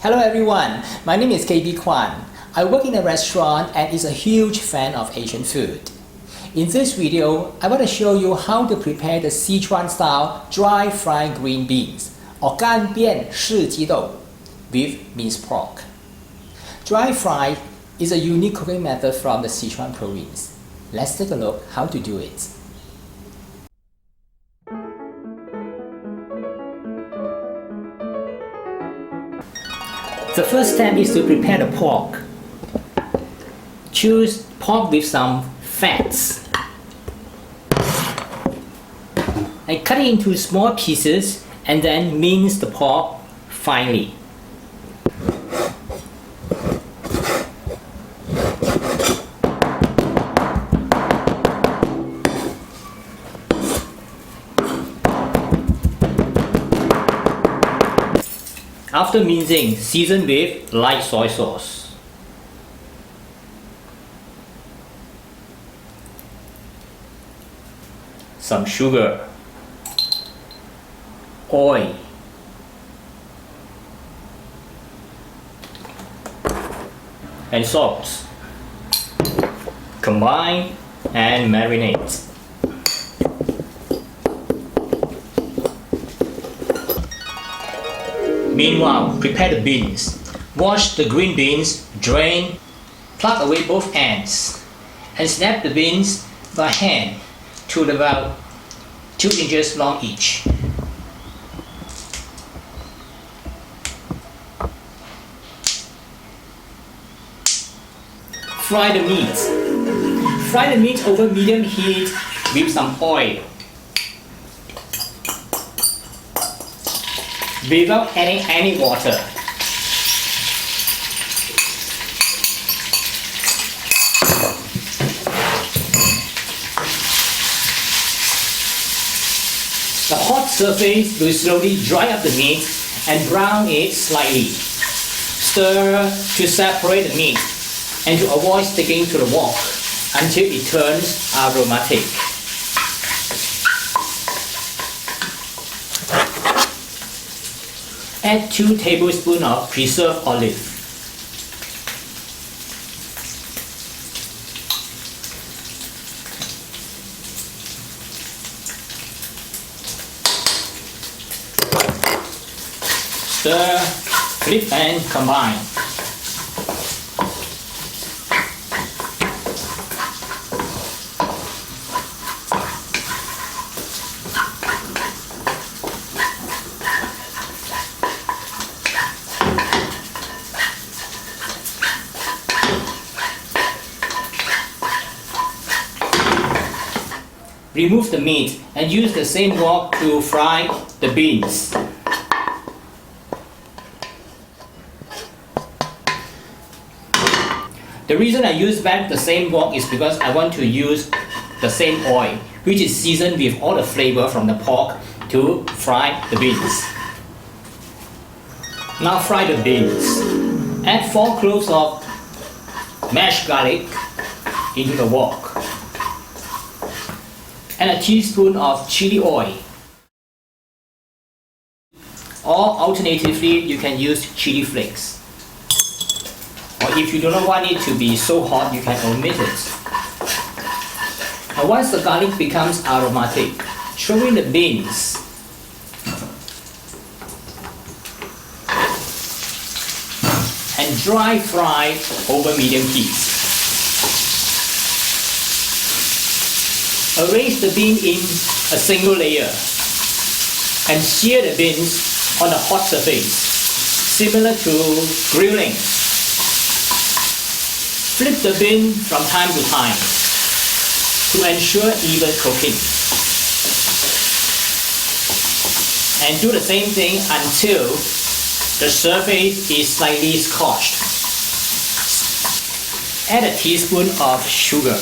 Hello everyone, my name is KB Kwan. I work in a restaurant and is a huge fan of Asian food. In this video, I want to show you how to prepare the Sichuan style dry fried green beans or 干煸四季豆 with minced pork. Dry fried is a unique cooking method from the Sichuan province. Let's take a look how to do it. The first step is to prepare the pork. Choose pork with some fats and cut it into small pieces and then mince the pork finely. After mincing, season with light soy sauce. Some sugar, oil, and salt. Combine and marinate. Meanwhile, prepare the beans. Wash the green beans, drain, pluck away both ends, and snap the beans by hand to about 2 inches long each. Fry the meat. Fry the meat over medium heat with some oil, without adding any water. The hot surface will slowly dry up the meat and brown it slightly. Stir to separate the meat and to avoid sticking to the wok until it turns aromatic. Add 2 tablespoons of preserved olive. Stir, flip and combine. Remove the meat and use the same wok to fry the beans. The reason I use back the same wok is because I want to use the same oil, which is seasoned with all the flavor from the pork to fry the beans. Now fry the beans. Add 4 cloves of mashed garlic into the wok and a teaspoon of chili oil. Or alternatively, you can use chili flakes. Or if you do not want it to be so hot, you can omit it. Now once the garlic becomes aromatic, throw in the beans. And dry fry over medium heat. Arrange the bean in a single layer and sear the beans on a hot surface, similar to grilling. Flip the bean from time to time to ensure even cooking. And do the same thing until the surface is slightly scorched. Add a teaspoon of sugar.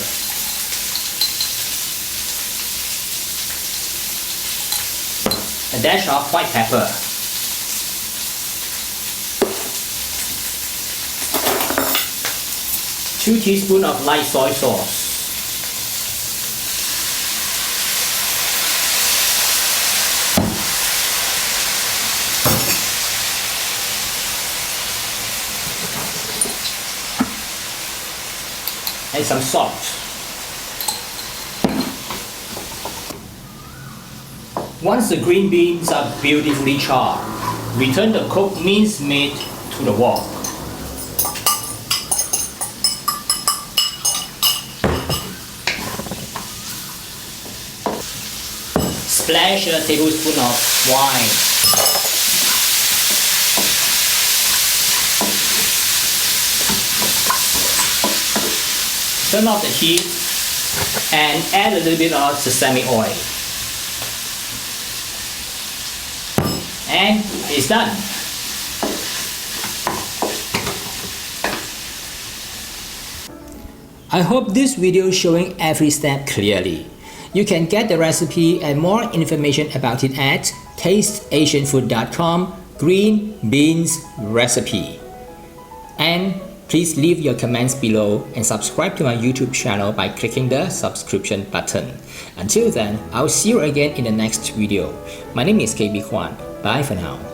A dash of white pepper. Two teaspoons of light soy sauce. and some salt. Once the green beans are beautifully charred, return the cooked minced meat to the wok. Splash a tablespoon of wine. Turn off the heat and add a little bit of sesame oil. And it's done. I hope this video is showing every step clearly. You can get the recipe and more information about it at tasteasianfood.com green beans recipe. And please leave your comments below and subscribe to my YouTube channel by clicking the subscription button. Until then, I'll see you again in the next video. My name is KB Kwan. Bye for now.